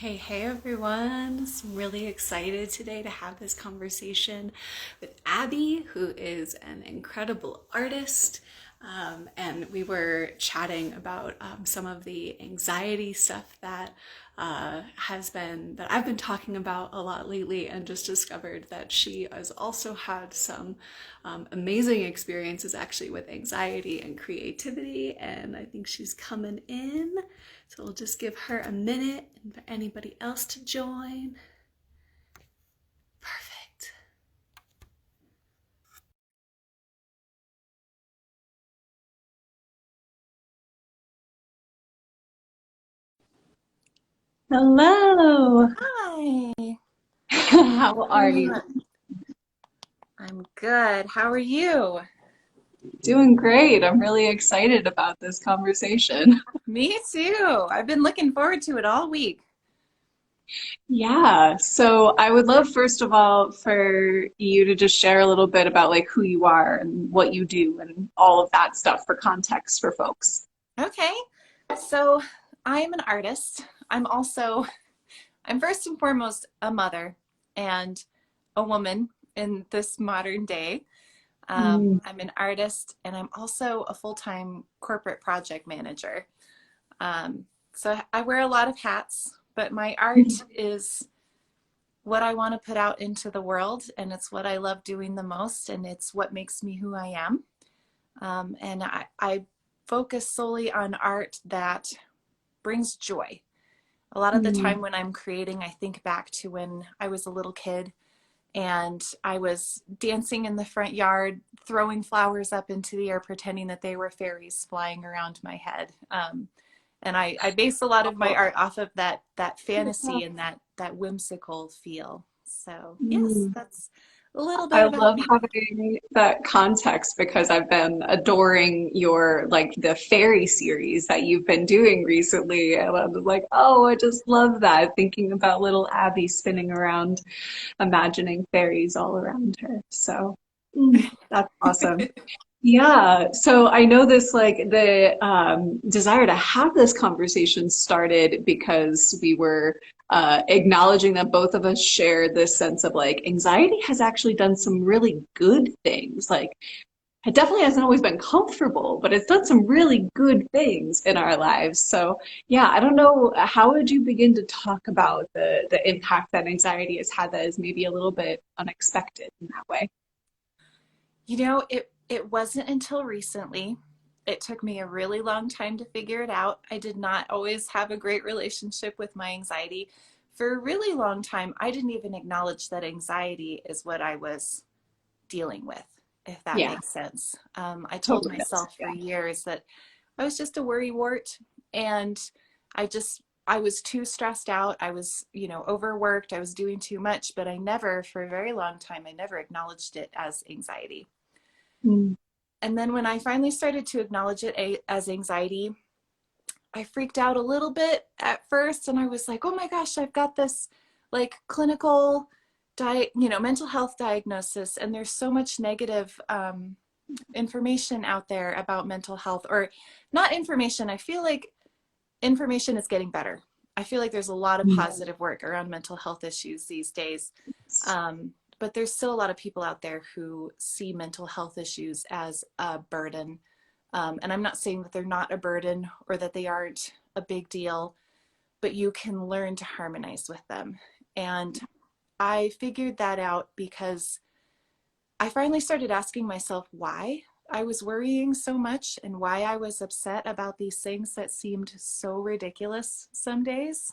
Hey everyone. I'm really excited today to have this conversation with Abby, who is an incredible artist. And we were chatting about some of the anxiety stuff that that I've been talking about a lot lately, and just discovered that she has also had some amazing experiences actually with anxiety and creativity. And I think she's coming in. So we'll just give her a minute and for anybody else to join. Perfect. Hello. Hi, How how are are you? you? I'm good. How are you? Doing great. I'm really excited about this conversation. Me too. I've been looking forward to it all week. Yeah, so I would love, first of all, for you to just share a little bit about like who you are and what you do and all of that stuff for context for folks. Okay, so I am an artist. I'm first and foremost a mother and a woman in this modern day. Mm. I'm an artist and I'm also a full-time corporate project manager. So I wear a lot of hats, but my art is what I want to put out into the world, and it's what I love doing the most, and it's what makes me who I am. And I focus solely on art that brings joy. A lot of the Mm. time when I'm creating, I think back to when I was a little kid and I was dancing in the front yard, throwing flowers up into the air, pretending that they were fairies flying around my head. And I base a lot of my art off of that fantasy and that whimsical feel. So yes, Mm. that's a little bit I about love me. having that context because I've been adoring your like the fairy series that you've been doing recently. And I was like, oh, I just love that. Thinking about little Abby spinning around, imagining fairies all around her. So that's awesome. Yeah, so I know this like the desire to have this conversation started because we were acknowledging that both of us share this sense of like anxiety has actually done some really good things. Like it definitely hasn't always been comfortable, but it's done some really good things in our lives. So yeah, I don't know, how would you begin to talk about the impact that anxiety has had that is maybe a little bit unexpected in that way? It wasn't until recently. It took me a really long time to figure it out. I did not always have a great relationship with my anxiety. For a really long time, I didn't even acknowledge that anxiety is what I was dealing with, if that Yeah, makes sense. I told totally does. myself for years that I was just a worrywart, and I was too stressed out. I was, overworked. I was doing too much, but for a very long time, I never acknowledged it as anxiety. Yeah. And then when I finally started to acknowledge it as anxiety, I freaked out a little bit at first, and I was like, "Oh my gosh, I've got this like clinical mental health diagnosis, and there's so much negative information out there about mental health, or not information. I feel like information is getting better. I feel like there's a lot of Mm. positive work around mental health issues these days. But there's still a lot of people out there who see mental health issues as a burden. And I'm not saying that they're not a burden or that they aren't a big deal, but you can learn to harmonize with them. And I figured that out because I finally started asking myself why I was worrying so much and why I was upset about these things that seemed so ridiculous some days.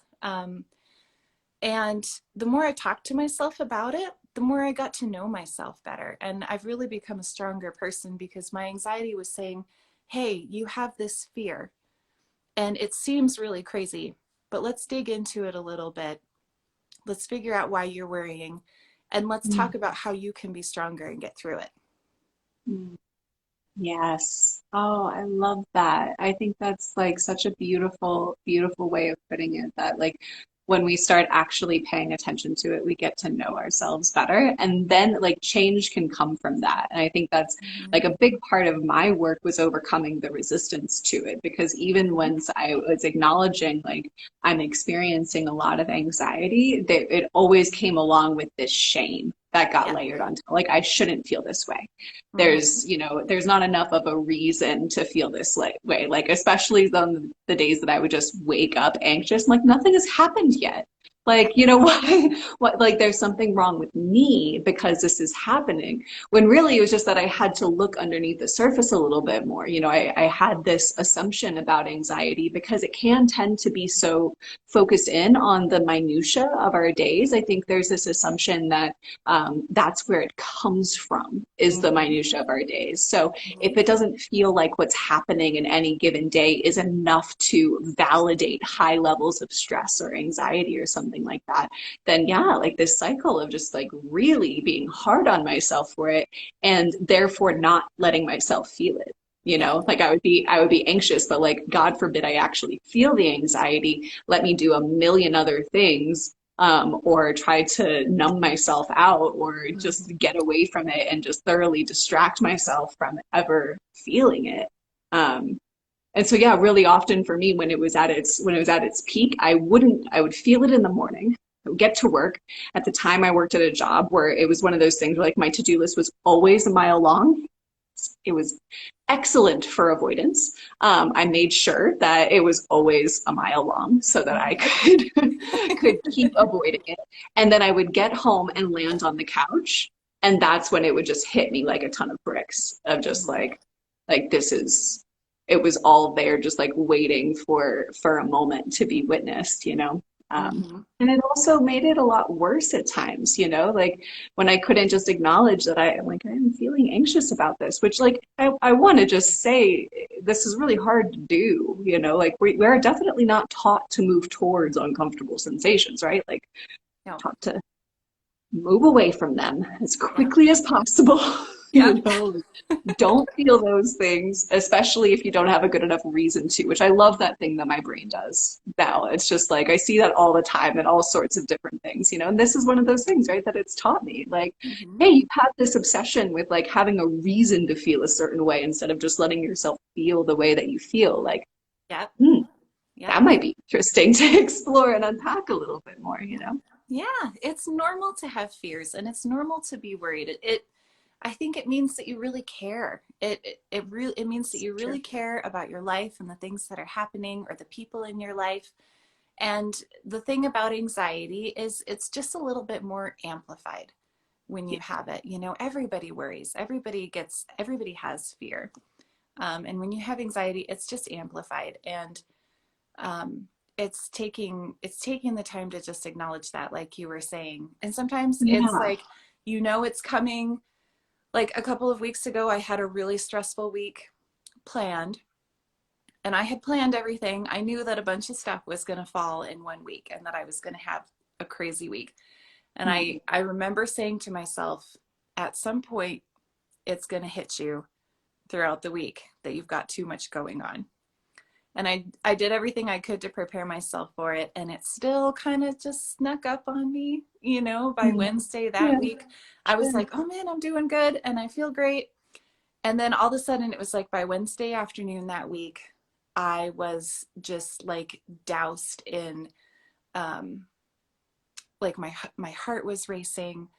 And the more I talked to myself about it, the more I got to know myself better. And I've really become a stronger person because my anxiety was saying, hey, you have this fear and it seems really crazy, but let's dig into it a little bit. Let's figure out why you're worrying, and let's Mm. talk about how you can be stronger and get through it. Mm. Yes. Oh, I love that. I think that's like such a beautiful, beautiful way of putting it that like when we start actually paying attention to it, we get to know ourselves better. And then like change can come from that. And I think that's Mhm. like a big part of my work was overcoming the resistance to it. Because even once I was acknowledging like I'm experiencing a lot of anxiety, that it always came along with this shame that got Yeah. layered onto like I shouldn't feel this way. Mhm. There's not enough of a reason to feel this way, like especially on the days that I would just wake up anxious, like nothing has happened yet. Yeah. Like, what, like there's something wrong with me because this is happening. When really it was just that I had to look underneath the surface a little bit more. I had this assumption about anxiety because it can tend to be so focused in on the minutia of our days. I think there's this assumption that that's where it comes from, is the Mhm. minutia of our days. So if Mhm. it doesn't feel like what's happening in any given day is enough to validate high levels of stress or anxiety or something like that, then yeah, like this cycle of just like really being hard on myself for it and therefore not letting myself feel it. Yeah. Like I would be anxious, but like God forbid I actually feel the anxiety. Let me do a million other things, or try to numb myself out or just Mhm. get away from it and just thoroughly distract myself from ever feeling it. Um, and so yeah, really often for me when it was at its peak, I would feel it in the morning. I would get to work. At the time I worked at a job where it was one of those things where like my to-do list was always a mile long. It was excellent for avoidance. I made sure that it was always a mile long so that I Mhm. could keep avoiding it. And then I would get home and land on the couch, and that's when it would just hit me like a ton of bricks of just Mhm. like this is it was all there just like waiting for a moment to be witnessed. Mhm. And it also made it a lot worse at times, like when I couldn't just acknowledge that I'm feeling anxious about this, which like I want to just say this is really hard to do, like we're definitely not taught to move towards uncomfortable sensations, right? Like No. taught to move away from them as Yeah. quickly as possible. Yep. Don't feel those things, especially if you don't have a good enough reason to, which I love that thing that my brain does now. It's just like I see that all the time in all sorts of different things, and this is one of those things, right, that it's taught me. Like, Mhm. hey, you have this obsession with like having a reason to feel a certain way instead of just letting yourself feel the way that you feel. Like, Yep. hmm, Yep. that might be interesting to explore and unpack a little bit more. Yeah, it's normal to have fears and it's normal to be worried. I think it means that you really care. It means that you True. really care about your life and the things that are happening or the people in your life. And the thing about anxiety is it's just a little bit more amplified when you Yeah. have it. Everybody worries, everybody has fear. And when you have anxiety, it's just amplified. And um, it's taking the time to just acknowledge that, like you were saying. And sometimes it's Yeah. like, it's coming. Like a couple of weeks ago, I had a really stressful week planned, and I had planned everything. I knew that a bunch of stuff was going to fall in one week and that I was going to have a crazy week. And Mm. I remember saying to myself, at some point, it's going to hit you throughout the week that you've got too much going on. And I did everything I could to prepare myself for it, and it still kind of just snuck up on me. By Mm. Wednesday that Yeah, week, I was sure. like, oh man, I'm doing good and I feel great. And then all of a sudden it was like by Wednesday afternoon that week, I was just like doused in, um like my heart was racing,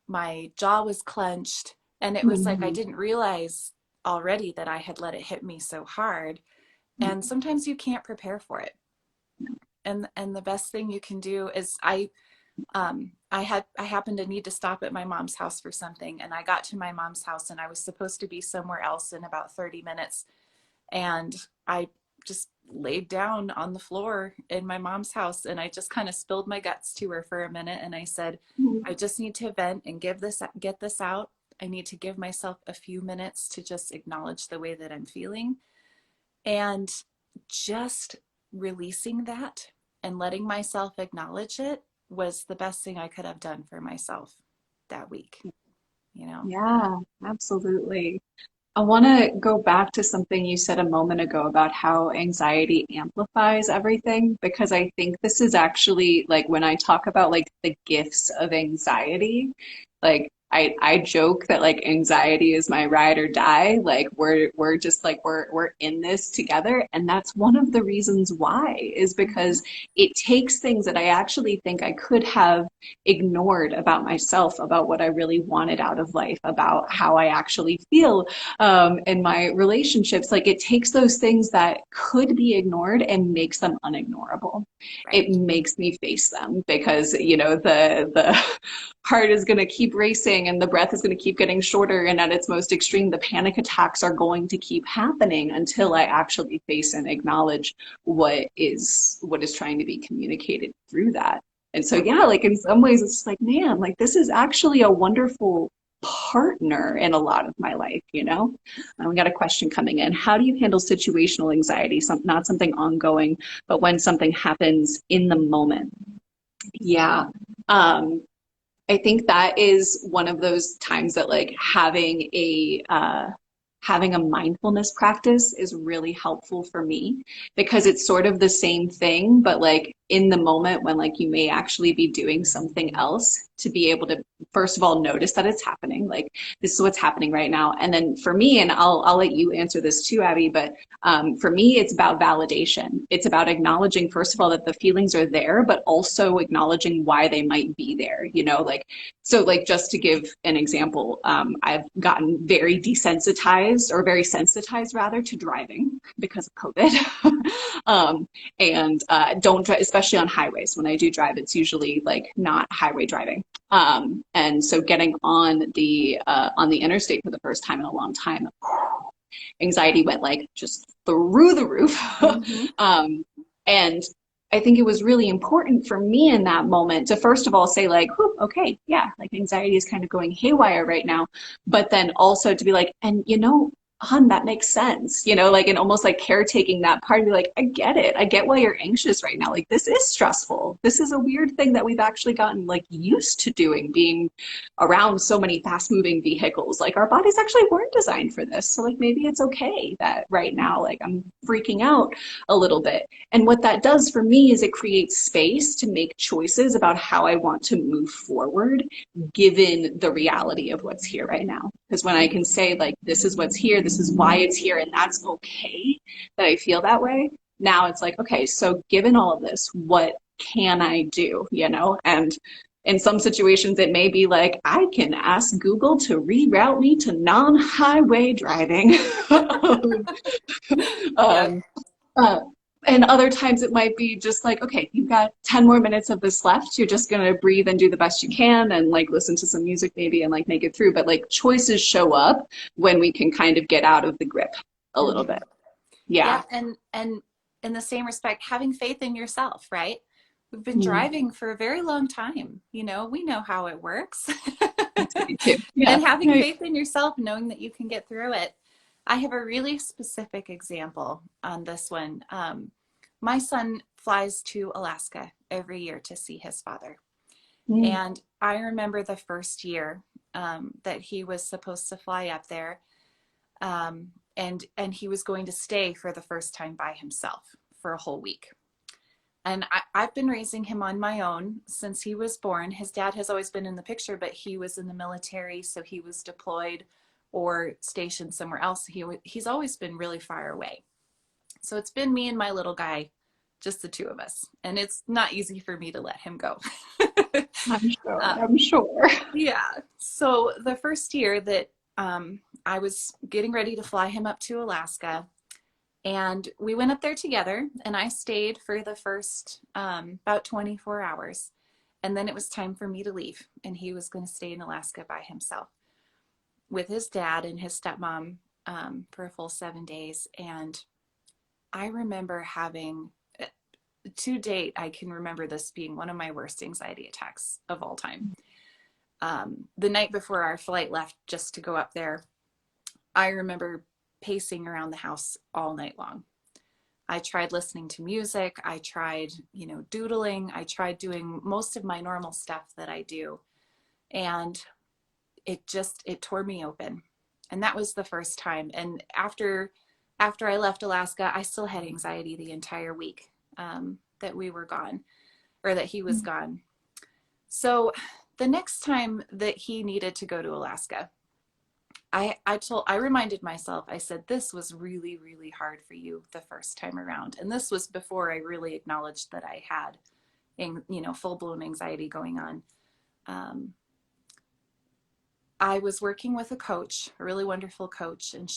my jaw was clenched, and it was like I Mhm. didn't realize already that I had let it hit me so hard. And sometimes you can't prepare for it. And the best thing you can do is I happened to need to stop at my mom's house for something, and I got to my mom's house and I was supposed to be somewhere else in about 30 minutes, and I just laid down on the floor in my mom's house and I just kind of spilled my guts to her for a minute, and I said, Mhm. I just need to vent and get this out. I need to give myself a few minutes to just acknowledge the way that I'm feeling. And just releasing that and letting myself acknowledge it was the best thing I could have done for myself that week, you know? Yeah, absolutely. I want to go back to something you said a moment ago about how anxiety amplifies everything, because I think this is actually like when I talk about like the gifts of anxiety, like I joke that like anxiety is my ride or die. Like we're just like we're in this together. And that's one of the reasons why is Mhm. because it takes things that I actually think I could have ignored about myself, about what I really wanted out of life, about how I actually feel in my relationships. Like it takes those things that could be ignored and makes them unignorable. It Right. makes me face them because, you know, the heart is going to keep racing and the breath is going to keep getting shorter. And at its most extreme, the panic attacks are going to keep happening until I Mhm. actually face and acknowledge what is trying to be communicated through that. And so, Yep. yeah, like in some ways, it's just like, man, like this is actually a wonderful partner in a lot of my life, you know? We got a question coming in. How do you handle situational anxiety? Not something ongoing, but when something happens in the moment. Yeah. Um, I think that is one of those times that like having a mindfulness practice is really helpful for me because it's sort of the same thing, but like in the moment when like you may actually be doing something else to be able to first of all notice that it's happening, like this is what's happening right now. And then for me, and I'll let you answer this too, Abby, but for me, it's about validation. It's about acknowledging, first of all, that the feelings are there, but also acknowledging why they might be there. You know, like so, like, just to give an example, I've gotten very desensitized or very sensitized rather to driving because of COVID. And don't drive, especially on highways. When I do drive, it's usually like not highway driving. And so getting on the interstate for the first time in a long time, anxiety went like just through the roof. Mhm. um, and I think it was really important for me in that moment to first of all say like, okay, yeah, like anxiety is kind of going haywire right now, but then also to be like, and you know, hun, that makes sense, you know, like and almost like caretaking that part and be like, I get it. I get why you're anxious right now. Like this is stressful. This is a weird thing that we've actually gotten like used to doing, being around so many fast moving vehicles. Like our bodies actually weren't designed for this. So like maybe it's okay that right now, like I'm freaking out a little bit. And what that does for me is it creates space to make choices about how I want to move forward, given the reality of what's here right now. Because when I can say, like, this is what's here, this is why it's here, and that's okay that I feel that way, now it's like, okay, so given all of this, what can I do? You know? And in some situations, it may be like, I can ask Google to reroute me to non highway driving. Yep. um, uh, and other times it might be just like, okay, you've got 10 more minutes of this left. You're just going to breathe and do the best you can and like listen to some music maybe and like make it through. But like choices show up when we can kind of get out of the grip a little Mhm. bit. Yeah. Yeah, and in the same respect, having faith in yourself, right? We've been Mm, driving for a very long time. You know, we know how it works. that's me too. Yeah. And having Right. faith in yourself, knowing that you can get through it. I have a really specific example on this one. My son flies to Alaska every year to see his father. Mm, And I remember the first year that he was supposed to fly up there, and he was going to stay for the first time by himself for a whole week. And I've been raising him on my own since he was born. His dad has always been in the picture, but he was in the military, so he was deployed or stationed somewhere else. He's always been really far away. So it's been me and my little guy, just the two of us, and it's not easy for me to let him go. I'm sure. um, I'm sure. yeah. So the first year that I was getting ready to fly him up to Alaska, and we went up there together, and I stayed for the first about 24 hours. And then it was time for me to leave, and he was going to stay in Alaska by himself with his dad and his stepmom for a full 7 days. And I remember having, to date, I can remember this being one of my worst anxiety attacks of all time. The night before our flight left just to go up there, I remember pacing around the house all night long. I tried listening to music. I tried, doodling. I tried doing most of my normal stuff that I do. And it tore me open. And that was the first time. And after I left Alaska, I still had anxiety the entire week that we were gone, or that he was gone. So the next time that he needed to go to Alaska, I reminded myself, I said, this was really, really hard for you the first time around. And this was before I really acknowledged that I had, full-blown anxiety going on. I was working with a coach, a really wonderful coach, and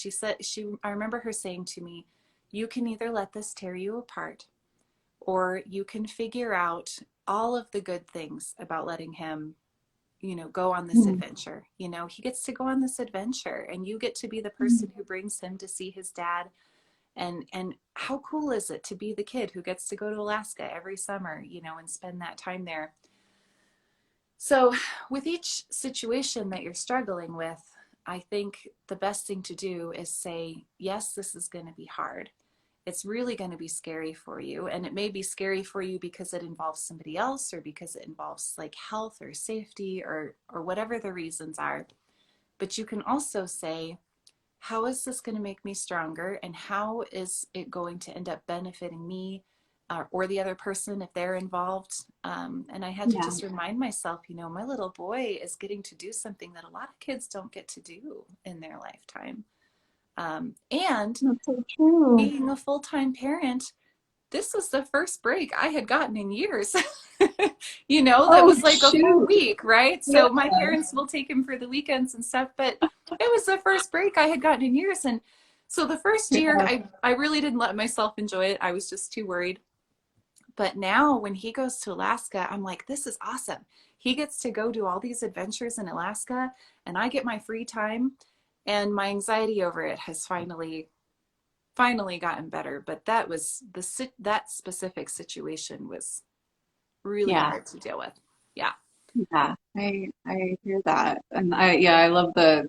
I remember her saying to me, you can either let this tear you apart, or you can figure out all of the good things about letting him, go on this adventure. He gets to go on this adventure, and you get to be the person who brings him to see his dad. And how cool is it to be the kid who gets to go to Alaska every summer, and spend that time there? So with each situation that you're struggling with, I think the best thing to do is say, yes, this is going to be hard. It's really going to be scary for you. And it may be scary for you because it involves somebody else, or because it involves like health or safety, or whatever the reasons are. But you can also say, how is this going to make me stronger? And how is it going to end up benefiting me, or the other person if they're involved? And I had to Yeah, just remind myself, my little boy is getting to do something that a lot of kids don't get to do in their lifetime. And that's so true. being a full-time parent, this was the first break I had gotten in years. That Oh, was like a full shoot. week, right? Yeah. So my parents will take him for the weekends and stuff, but it was the first break I had gotten in years. And so the first year, Yeah. I really didn't let myself enjoy it. I was just too worried. But now when he goes to Alaska, I'm like, this is awesome. He gets to go do all these adventures in Alaska, and I get my free time, and my anxiety over it has finally gotten better. But that specific situation was really Yeah. hard to deal with. Yeah. Yeah, I hear that. And I love the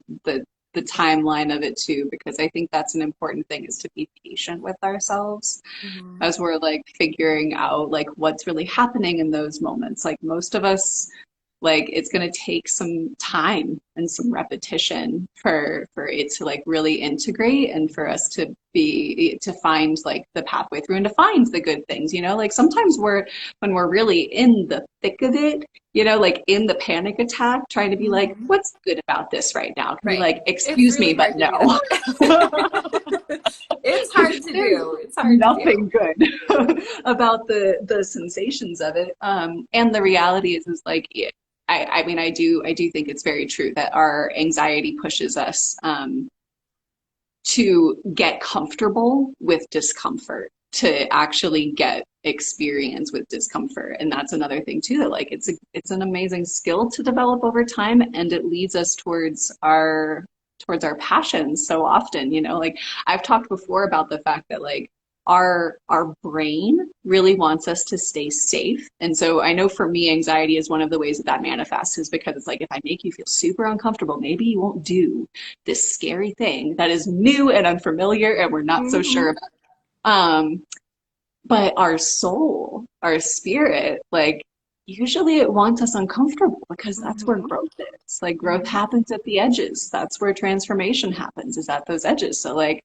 timeline of it too, because I think that's an important thing, is to be patient with ourselves Mm-hmm. as we're like figuring out like what's really happening in those moments. Like most of us, like it's going to take some time and some repetition for it to like really integrate, and for us to find like the pathway through, and to find the good things, like sometimes when we're really in the thick of it, like in the panic attack, trying to be like, Mm-hmm. what's good about this right now, can be Right. like, It's excuse me, really but hard to do no. that. It's hard to There's do. It's hard to do. nothing good about the sensations of it. And the reality is like, I mean, I do think it's very true that our anxiety pushes us to get comfortable with discomfort, to actually get experience with discomfort. And that's another thing too, that like it's an amazing skill to develop over time, and it leads us towards our passions so often, like I've talked before about the fact that like our brain really wants us to stay safe. And so I know for me, anxiety is one of the ways that that manifests, is because it's like, if I make you feel super uncomfortable, maybe you won't do this scary thing that is new and unfamiliar and we're not so Mm-hmm. sure about. But our soul, our spirit, like usually it wants us uncomfortable, because that's where Mm-hmm. growth is. Like growth Mm-hmm. happens at the edges. That's where transformation happens, is at those edges. So like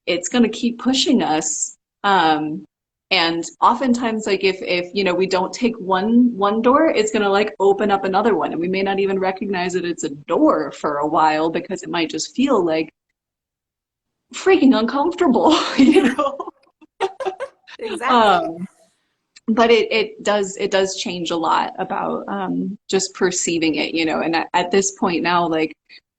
it's going to keep pushing us. And oftentimes, like if we don't take one door, it's going to like open up another one, and we may not even recognize that it's a door for a while, because it might just feel like freaking uncomfortable, Exactly. um, but it does change a lot about just perceiving it, and at this point now, like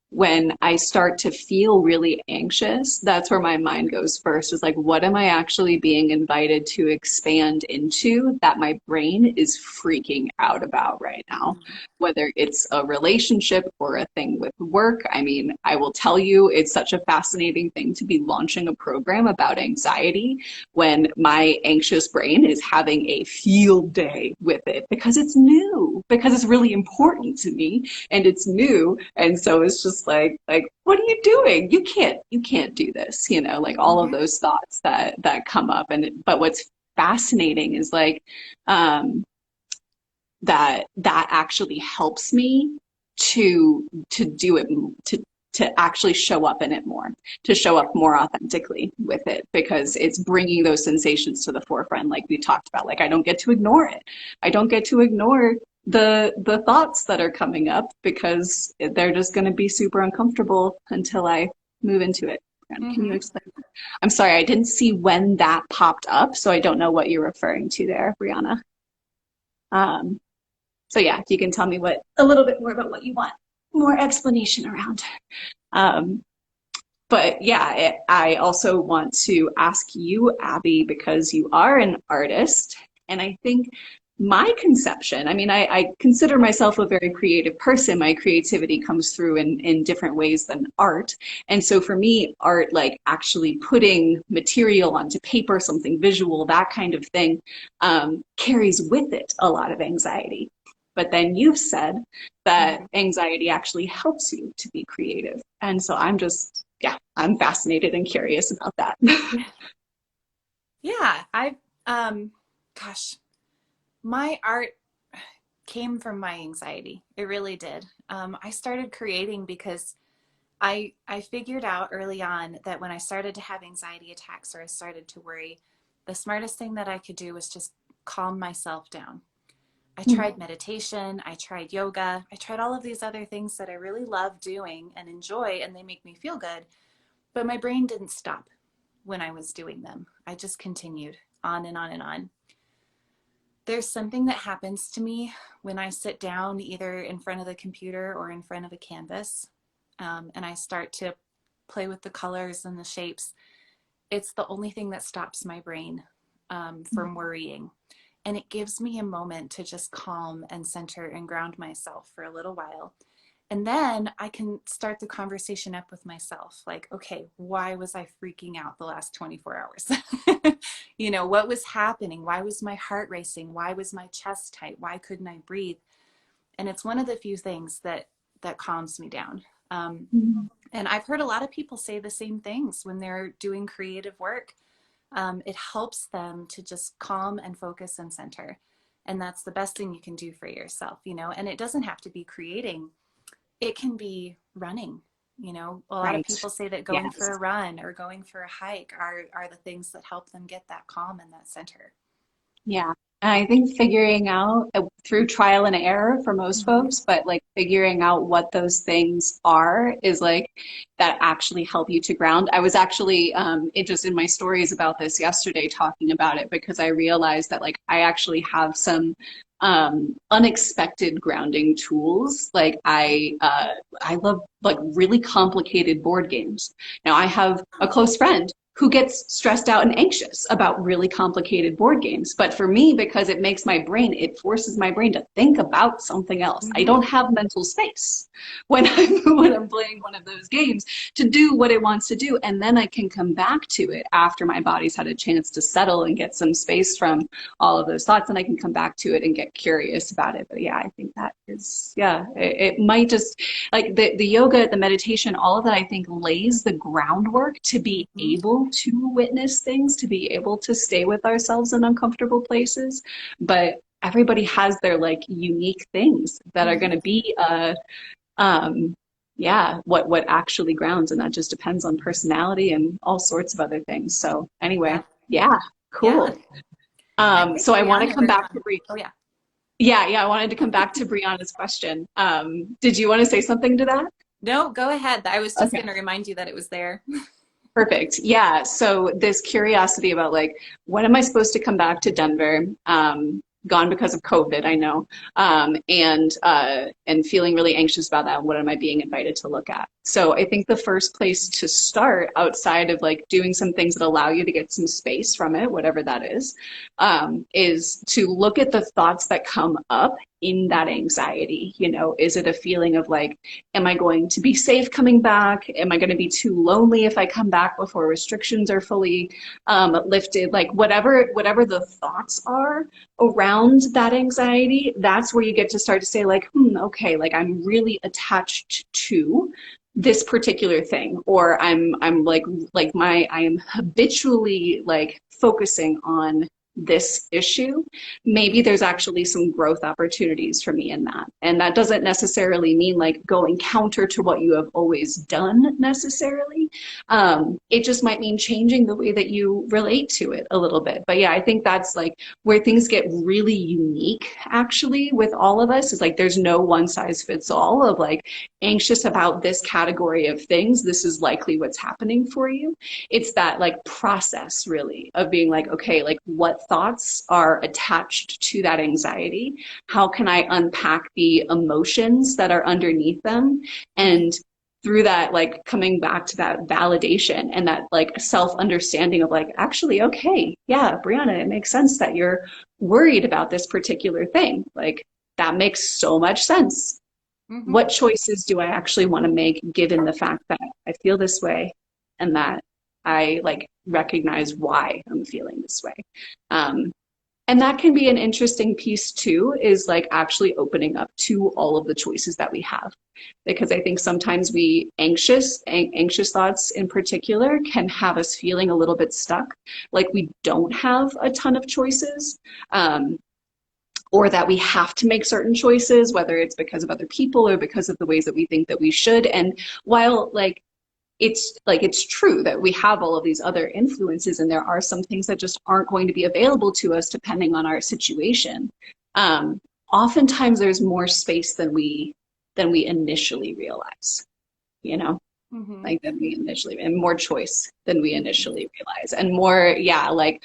when I start to feel really anxious, that's where my mind goes first, is like, what am I actually being invited to expand into that my brain is freaking out about right now? Mm-hmm. Whether it's a relationship or a thing with work. I mean, I will tell you, it's such a fascinating thing to be launching a program about anxiety when my anxious brain is having a field day with it, because it's new, because it's really important to me, and it's new. And so it's just like what are you doing? You can't do this, like all of Mm-hmm. those thoughts that come up. But what's fascinating is like that actually helps me to do it, to to actually show up in it more, to show up more authentically with it, because it's bringing those sensations to the forefront, like we talked about. Like, I don't get to ignore it. I don't get to ignore the thoughts that are coming up, because they're just going to be super uncomfortable until I move into it. Can you Mm-hmm. explain that? I'm sorry, I didn't see when that popped up, so I don't know what you're referring to there, Brianna. Um, so yeah, if you can tell me what a little bit more about what you want more explanation around. Um, but yeah, I also want to ask you, Abby, because you are an artist, and I think my conception, I mean, I consider myself a very creative person. My creativity comes through in different ways than art. And so for me, art, like actually putting material onto paper, something visual, that kind of thing, carries with it a lot of anxiety. But then you've said that Mm-hmm. anxiety actually helps you to be creative. And so I'm just, yeah, I'm fascinated and curious about that. Yeah, um, gosh, my art came from my anxiety. It really did. I started creating because I figured out early on that when I started to have anxiety attacks or I started to worry, the smartest thing that I could do was just calm myself down. I tried meditation, I tried yoga, I tried all of these other things that I really love doing and enjoy, and they make me feel good. But my brain didn't stop when I was doing them. I just continued on and on and on. There's something that happens to me when I sit down either in front of the computer or in front of a canvas, and I start to play with the colors and the shapes. It's the only thing that stops my brain from worrying. And it gives me a moment to just calm and center and ground myself for a little while. And then I can start the conversation up with myself. Like, okay, why was I freaking out the last 24 hours? What was happening? Why was my heart racing? Why was my chest tight? Why couldn't I breathe? And it's one of the few things that calms me down. And I've heard a lot of people say the same things when they're doing creative work. It helps them to just calm and focus and center. And that's the best thing you can do for yourself. And it doesn't have to be creating. It can be running. A lot of Right. people say that going for a Yes. run or going for a hike are the things that help them get that calm and that center. Yeah. And I think figuring out through trial and error for most Mm-hmm. folks, but like figuring out what those things are is like that actually help you to ground. I was actually it just in my stories about this yesterday talking about it, because I realized that like I actually have some unexpected grounding tools. Like I love like really complicated board games. Now I have a close friend who gets stressed out and anxious about really complicated board games. But for me, because it forces my brain to think about something else. I Mm-hmm. don't have mental space when I'm playing one of those games to do what it wants to do. And then I can come back to it after my body's had a chance to settle and get some space from all of those thoughts. And I can come back to it and get curious about it. But yeah, I think that is, yeah, it might just, like the yoga, the meditation, all of that, I think lays the groundwork to be Mm-hmm. able to witness things, to be able to stay with ourselves in uncomfortable places. But everybody has their like unique things that are going Mm-hmm. to be um yeah, what actually grounds, and that just depends on personality and all sorts of other things. So anyway, Yeah. yeah, Yeah. cool. I think So I want to Brianna come or back to oh yeah. yeah, I wanted to come back to Brianna's question. Did you want to say something to that? No, go ahead. I was just Okay. going to remind you that it was there. Perfect. Yeah. So this curiosity about like, when am I supposed to come back to Denver? Gone because of COVID, I know, and feeling really anxious about that. What am I being invited to look at? So I think the first place to start, outside of like doing some things that allow you to get some space from it, whatever that is to look at the thoughts that come up in that anxiety. Is it a feeling of like, am I going to be safe coming back? Am I going to be too lonely if I come back before restrictions are fully lifted? Like whatever the thoughts are around that anxiety, that's where you get to start to say like, okay, like I'm really attached to this particular thing, or I'm like I am habitually like focusing on this issue, maybe there's actually some growth opportunities for me in that. And that doesn't necessarily mean like going counter to what you have always done necessarily. It just might mean changing the way that you relate to it a little bit. But yeah, I think that's like where things get really unique actually with all of us, is like there's no one size fits all of like anxious about this category of things, this is likely what's happening for you. It's that like process really of being like, okay, like what thoughts are attached to that anxiety? How can I unpack the emotions that are underneath them? And through that, like coming back to that validation and that like self-understanding of like, actually, okay, yeah, Brianna, it makes sense that you're worried about this particular thing. Like that makes so much sense. Mm-hmm. What choices do I actually want to make given the fact that I feel this way and that I like recognize why I'm feeling this way? And that can be an interesting piece too, is like actually opening up to all of the choices that we have. Because I think sometimes anxious thoughts in particular can have us feeling a little bit stuck, like we don't have a ton of choices. Or that we have to make certain choices, whether it's because of other people or because of the ways that we think that we should. And while it's true that we have all of these other influences and there are some things that just aren't going to be available to us depending on our situation. Oftentimes there's more space than we initially realize, you know? Mm-hmm. Like than we initially, and more choice than we initially realize, and more, yeah, like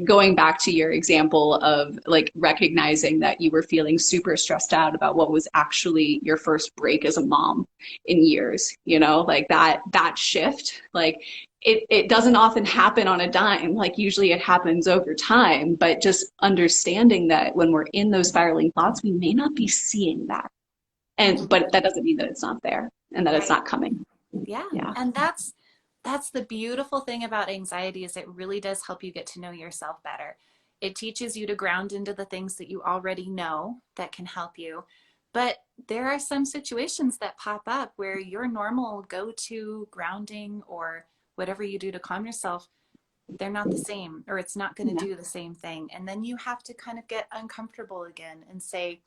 going back to your example of like recognizing that you were feeling super stressed out about what was actually your first break as a mom in years, you know, like that shift, like it doesn't often happen on a dime, like usually it happens over time, but just understanding that when we're in those spiraling thoughts, we may not be seeing that, but that doesn't mean that it's not there and that it's Right. not coming. Yeah. Yeah. And that's the beautiful thing about anxiety, is it really does help you get to know yourself better. It teaches you to ground into the things that you already know that can help you. But there are some situations that pop up where your normal go-to grounding or whatever you do to calm yourself, they're not the same, or it's not going to Yeah. do the same thing. And then you have to kind of get uncomfortable again and say,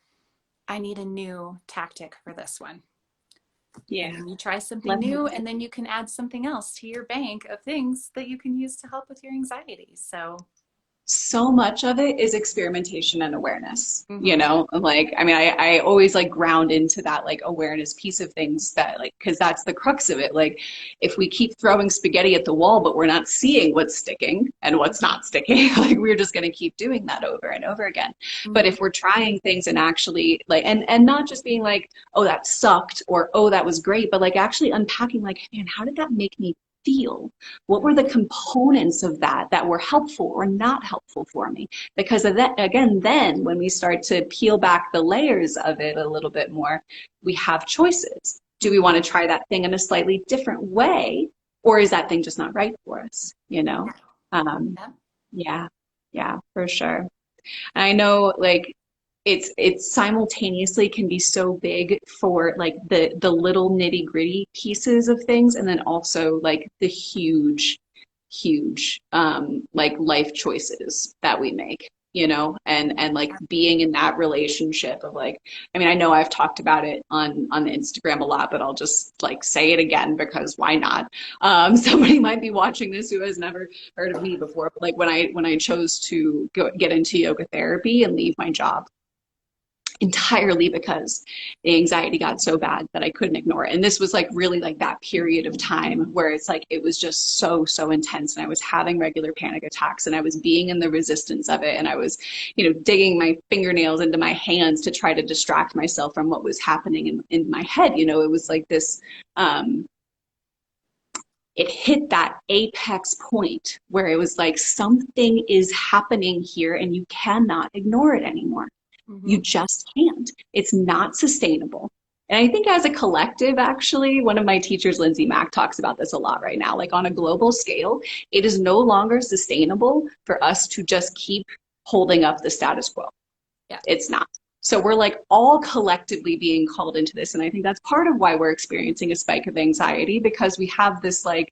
I need a new tactic for this one. And Yeah. then you try something Let new, me, and then you can add something else to your bank of things that you can use to help with your anxiety. So, so much of it is experimentation and awareness, you mm-hmm. know, like, I mean, I always like ground into that like awareness piece of things, that like, because that's the crux of it. Like if we keep throwing spaghetti at the wall, but we're not seeing what's sticking and what's not sticking, like we're just going to keep doing that over and over again. But Mm-hmm. if we're trying things and actually like, and not just being like, oh, that sucked, or oh, that was great, but like actually unpacking like, man, how did that make me feel? What were the components of that were helpful or not helpful for me? Because of that, again, then when we start to peel back the layers of it a little bit more, we have choices. Do we want to try that thing in a slightly different way, or is that thing just not right for us? You know? Um, Yeah. yeah, yeah, for sure. And I know like it's simultaneously can be so big for like the little nitty gritty pieces of things, and then also like the huge like life choices that we make, you know, and like being in that relationship of like, I mean, I know I've talked about it on Instagram a lot, but I'll just like say it again because why not? Somebody might be watching this who has never heard of me before, but like when I chose to get into yoga therapy and leave my job entirely because the anxiety got so bad that I couldn't ignore it. And this was like really like that period of time where it's like it was just so intense, and I was having regular panic attacks, and I was being in the resistance of it, and I was, you know, digging my fingernails into my hands to try to distract myself from what was happening in my head. You know, it was like this it hit that apex point where it was like something is happening here and you cannot ignore it anymore. You Mm-hmm. just can't. It's not sustainable. And I think as a collective, actually, one of my teachers, Lindsay Mack, talks about this a lot right now. Like on a global scale, it is no longer sustainable for us to just keep holding up the status quo. Yeah. It's not. So we're like all collectively being called into this. And I think that's part of why we're experiencing a spike of anxiety, because we have this like,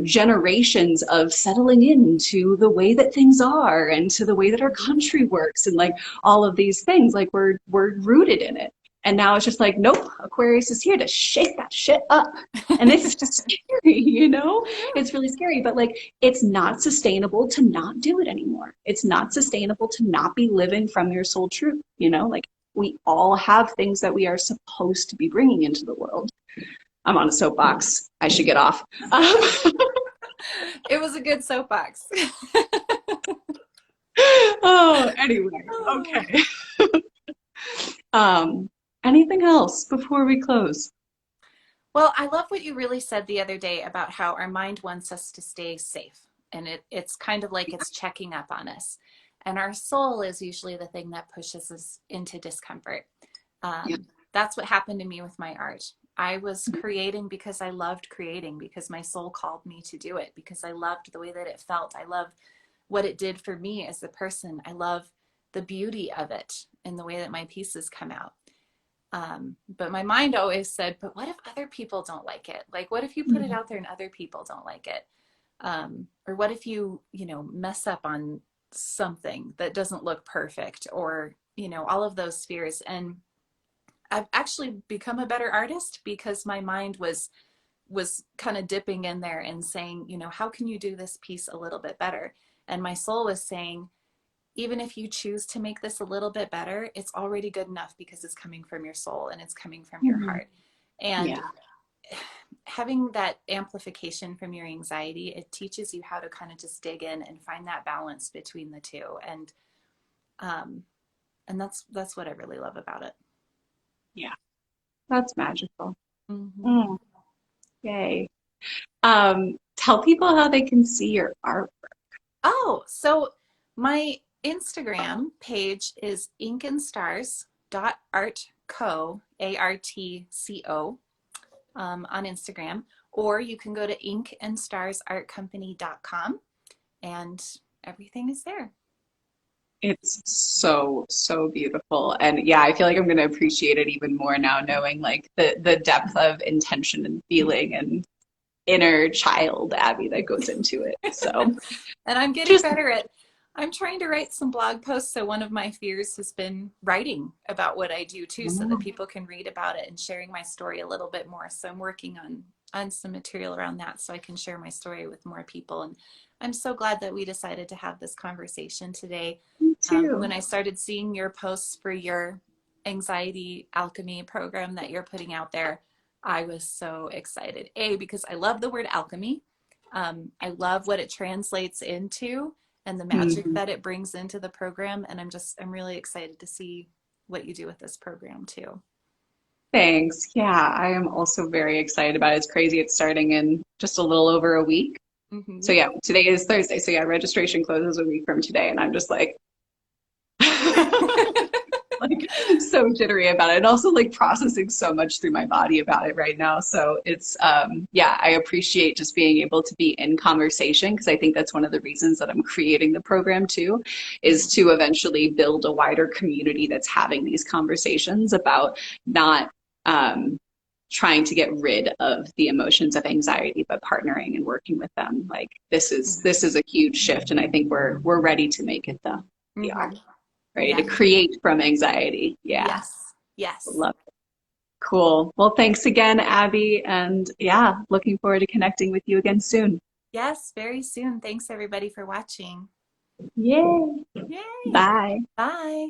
generations of settling into the way that things are and to the way that our country works and like all of these things, like we're rooted in it. And now it's just like, nope, Aquarius is here to shake that shit up. And it's just scary, It's really scary. But like, it's not sustainable to not do it anymore. It's not sustainable to not be living from your soul truth, Like, we all have things that we are supposed to be bringing into the world. I'm on a soapbox. I should get off. It was a good soapbox. Oh, anyway, okay. Anything else before we close? Well, I love what you really said the other day about how our mind wants us to stay safe. And it's kind of like it's checking up on us. And our soul is usually the thing that pushes us into discomfort. Yeah. That's what happened to me with my art. I was creating because I loved creating, because my soul called me to do it, because I loved the way that it felt. I loved what it did for me as a person. I love the beauty of it in the way that my pieces come out. But my mind always said, but what if other people don't like it? Like, what if you put it out there and other people don't like it? Or what if you mess up on something that doesn't look perfect, or, all of those fears. And I've actually become a better artist because my mind was kind of dipping in there and saying, how can you do this piece a little bit better? And my soul was saying, even if you choose to make this a little bit better, it's already good enough because it's coming from your soul and it's coming from your heart. And having that amplification from your anxiety, it teaches you how to kind of just dig in and find that balance between the two. And that's what I really love about it. Yeah, that's magical. Mm-hmm. Yay. Tell people how they can see your art. Oh, so my Instagram page is inkandstars.artco, ARTCO, on Instagram, or you can go to inkandstarsartcompany.com and everything is there. It's so, so beautiful. And yeah, I feel like I'm going to appreciate it even more now, knowing like the depth of intention and feeling and inner child Abby that goes into it. So, and I'm getting better at, I'm trying to write some blog posts. So one of my fears has been writing about what I do too, so that people can read about it and sharing my story a little bit more. So I'm working on some material around that so I can share my story with more people. And I'm so glad that we decided to have this conversation today. Me too. When I started seeing your posts for your anxiety alchemy program that you're putting out there, I was so excited. Because I love the word alchemy. I love what it translates into and the magic that it brings into the program. And I'm really excited to see what you do with this program too. Thanks. Yeah, I am also very excited about it. It's crazy. It's starting in just a little over a week. Mm-hmm. So yeah, today is Thursday. So yeah, registration closes a week from today. And I'm just like, like so jittery about it, and also like processing so much through my body about it right now. So it's I appreciate just being able to be in conversation, because I think that's one of the reasons that I'm creating the program too, is to eventually build a wider community that's having these conversations about not trying to get rid of the emotions of anxiety, but partnering and working with them. Like this is a huge shift, and I think we're ready to make it though. We are ready to create from anxiety. Yeah. Yes. Love it. Cool. Well, thanks again, Abby. And yeah, looking forward to connecting with you again soon. Yes, very soon. Thanks everybody for watching. Yay. Yay. Bye. Bye.